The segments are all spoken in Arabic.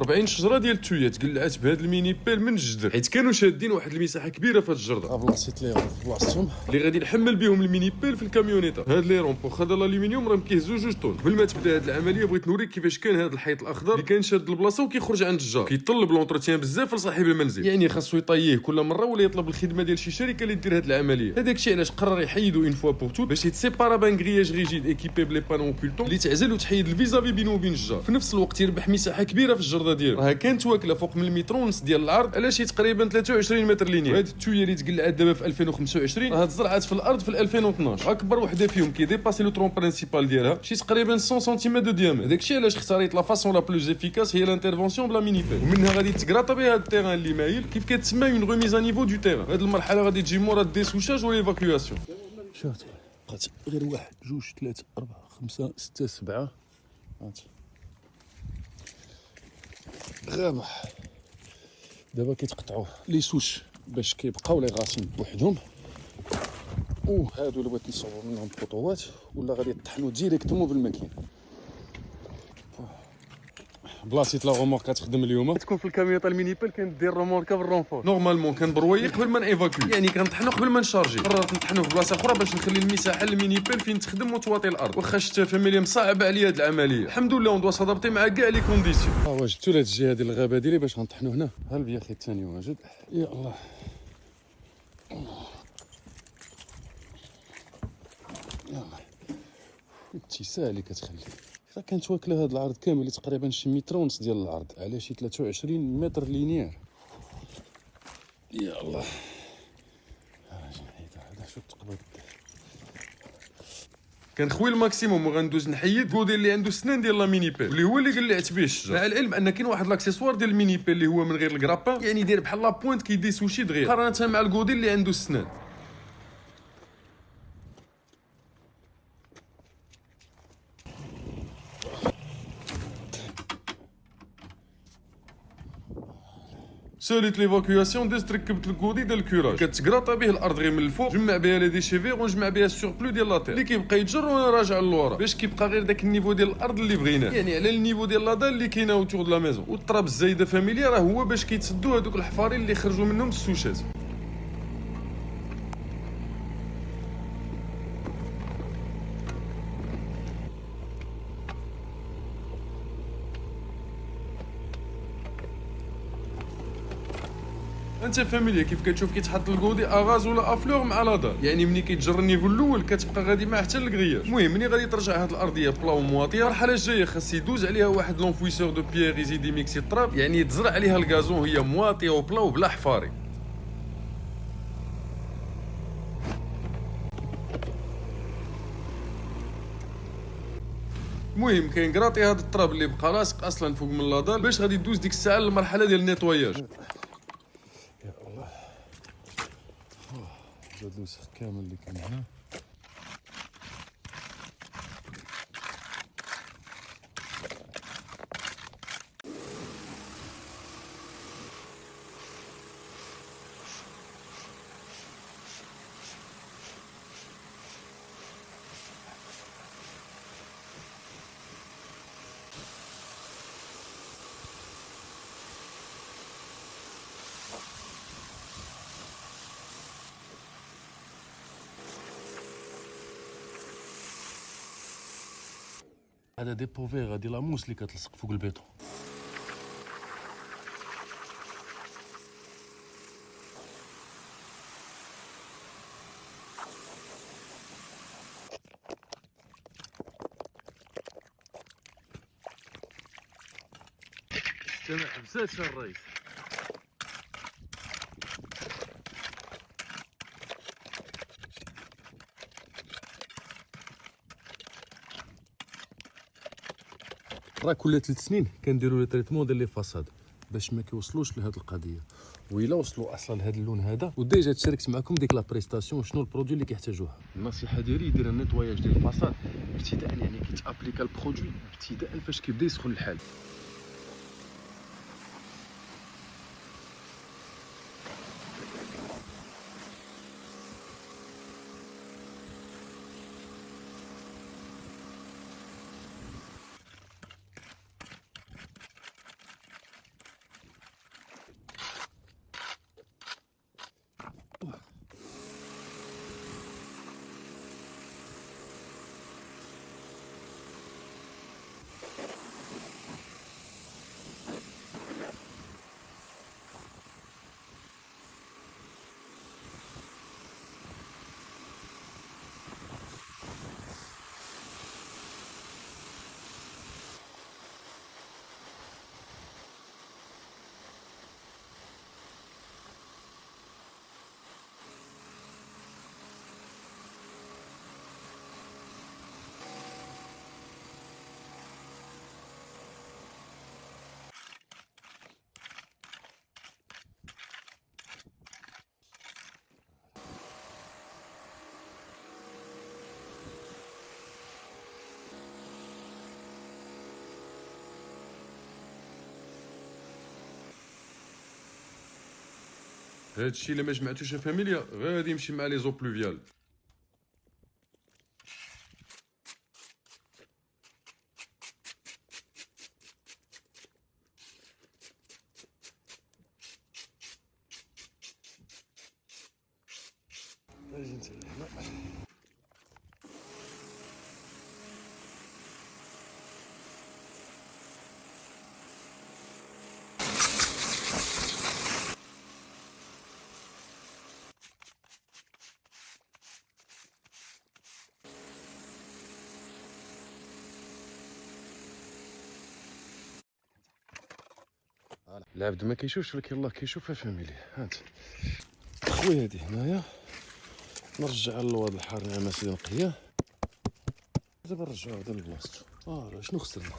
40 شجره ديال التويه تقلعات بهذا الميني بيل من الجذر، حيت كانوا شادين واحد المساحه كبيره في هذه الجرده. بلاصيت ليهم في بلاصتهم اللي غادي نحمل بهم الميني بيل في الكاميونيطه. هاد لي رومبو هذا الالومنيوم راه كيهزو 2 طون. قبل ما تبدا هاد العمليه بغيت نوريك كيفاش كان هاد الحيط الاخضر اللي كان شاد البلاصه وكيخرج عند الجار. كيطلب لونتروتيان بزاف لصاحب المنزل، يعني خاصو يطييه كل مره ولا يطلب الخدمه ديال شي شركه اللي دير هاد العمليه. هذاك الشيء علاش قرر يحيدو اون فوا بور توت باش يتسيبارا بان غرياج ريجيد ايكيبي بلي بانو اوكولتون اللي تعزل وتحيد الفيزافي بينه وبين الجار. في نفس الوقت يربح مساحه كبيره في الجرده ديالو، راها كانت واكله فوق من المتر ونص ديال العرض على شي تقريبا 23 متر لينير. هاد التويه اللي تقلعات دابا في 2025 راه تزرعات في الارض في 2012. اكبر وحده فيهم كيديباسي لو ترون برينسيبال ديالها شي تقريبا 100 سنتيمتر دو ديامتر. هذاك الشيء علاش اختاريت لا فاسون لا بلوز افيكاس هي الانترفونسيون بلا ميني بيل، ومنها غادي تكراطا بها هاد التيران اللي مايل كيف كتسمى اون ريميز ا نيفو دو تيران. هاد المرحله غادي تجي مورا الديسوشاج وليفاكيواسيون. شفت بقات غير 1 2 3 4 5 6 7 هات غابه. دابا كيتقطعوا لي سوش باش كيبقاو لي غاسين بوحدهم، وهادو اللي بغيت نصوب منهم خطوات ولا غادي يطحنوا ديريكتومون بالماكينه. بلاصيت لا رومورك كتخدم اليوم تكون في الكاميونيطه الميني بيل كندير روموركا بالرونفور. نورمالمون كنبروي قبل ما نيفاكوي، يعني كنطحنو قبل ما نشارجي. قررت نطحنو في بلاصه اخرى باش نخلي المساحه الميني بيل فين تخدم وتواطي الارض. واخا شتا فاميليا مصعب عليا هاد العمليه، الحمد لله اون دوا سادابتي مع كاع لي كونديسيون. جبتو لهاد الجهه ديال الغابه ديالي باش غنطحنو هنا. ها البياخي الثاني واجد. يا الله يلا اتساع اللي كتخلي. راه كانت واكله هاد العرض كامل اللي تقريبا شي متر ونص ديال العرض على شي 23 متر لينير. يا الله هذا شو تقبل. كنخوي الماكسيموم وغندوز نحيد كودي اللي عنده سنان ديال لا ميني بيل اللي هو اللي قلعت به الشجر. مع العلم ان كاين واحد لاكسيسوار ديال الميني بيل اللي هو من غير الكرابان، يعني داير بحال لا بوينت كيديسو شي دغيا مقارنه مع الكودي اللي عنده السنان. ساليت ليفاكيواسيون ديز تركبت الكودي ديال الكوراج كتكراطا به الارض غير من الفوق، جمع بها لي ديشيفير ونجمع بها السوربلو ديال لاطير اللي كيبقى يتجر وانا راجع للورا باش كيبقى غير داك النيفو ديال الارض اللي بغيناه، يعني على النيفو ديال لادا اللي كاينه اوتور دو لا ميزون. والطراب الزايده فاميليا راه هو باش كيتسدوا هذوك الحفارين اللي خرجوا منهم السوشات. انت فاميليا كيف كتشوف كيتحط الكودي اغاز ولا افلور مع لادار، يعني ملي كيتجر النيفو الاول كتبقى غادي معاه حتى للكرياج. المهم ملي غادي ترجع هاد الارضيه بلا ومواطيه، المرحله الجايه خاص يدوز عليها واحد لونفويسور دو بيير يزيد يميكسي التراب، يعني يتزرع عليها الكازون هي مواطيه وبلا وبلا حفاري. المهم كاين كراطي هاد التراب اللي بقى لاصق اصلا فوق من لادار باش غادي تدوز ديك الساعه للمرحله ديال النيطواياج. يا الله هاد الوسخ كامل اللي كان هنا. هذا دي بوفيغ ديال لاموس اللي كتلصق فوق البيطون. سامع حبسات الرئيس. راه كل 3 سنين كنديروا لي تريتمون ديال لي فاساد باش ما كيوصلوش لهاد القضيه، وإلا وصلوا اصلا لهاد اللون هذا. وديجا تشاركت معكم ديك لا بريستاسيون شنو البرودوي اللي كيحتاجوها. النصيحه ديالي يدير النيتواياج ديال الفاساد ابتداء، يعني كيتابليكا البرودوي ابتداء فاش كيبدا يسخن الحال. هادشي الا ما جمعتوش فاميليا غادي يمشي مع لي زو بلوفيال. اجي انت هنا. العبد ما كيشوفش ولكن الله كيشوف فاميلي. هانت خويا هادي هنايا نرجع للواد الحار نعم سيدي نقيه. دابا نرجعو هذا لبلاصتو. شنو خسرنا؟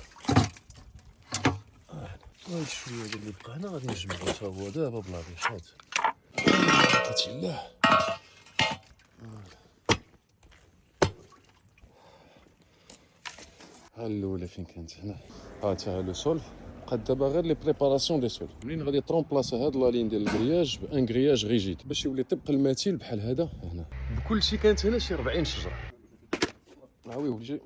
هاد شويه هذا اللي بقى هنا غادي نجمعو حتى هو دابا بلا ريحات كيتشلاه. ها الاولى فين كانت هنا. تا لو سول بقات دابا غير لي بريباراسيون دي سول. منين غادي ترومبلاسا هاد لا لين ديال الكرياج بان كرياج ريجيد باش يولي طبق المثيل بحال هذا هنا. بكلشي كانت هنا شي 40 شجره. وي ولجي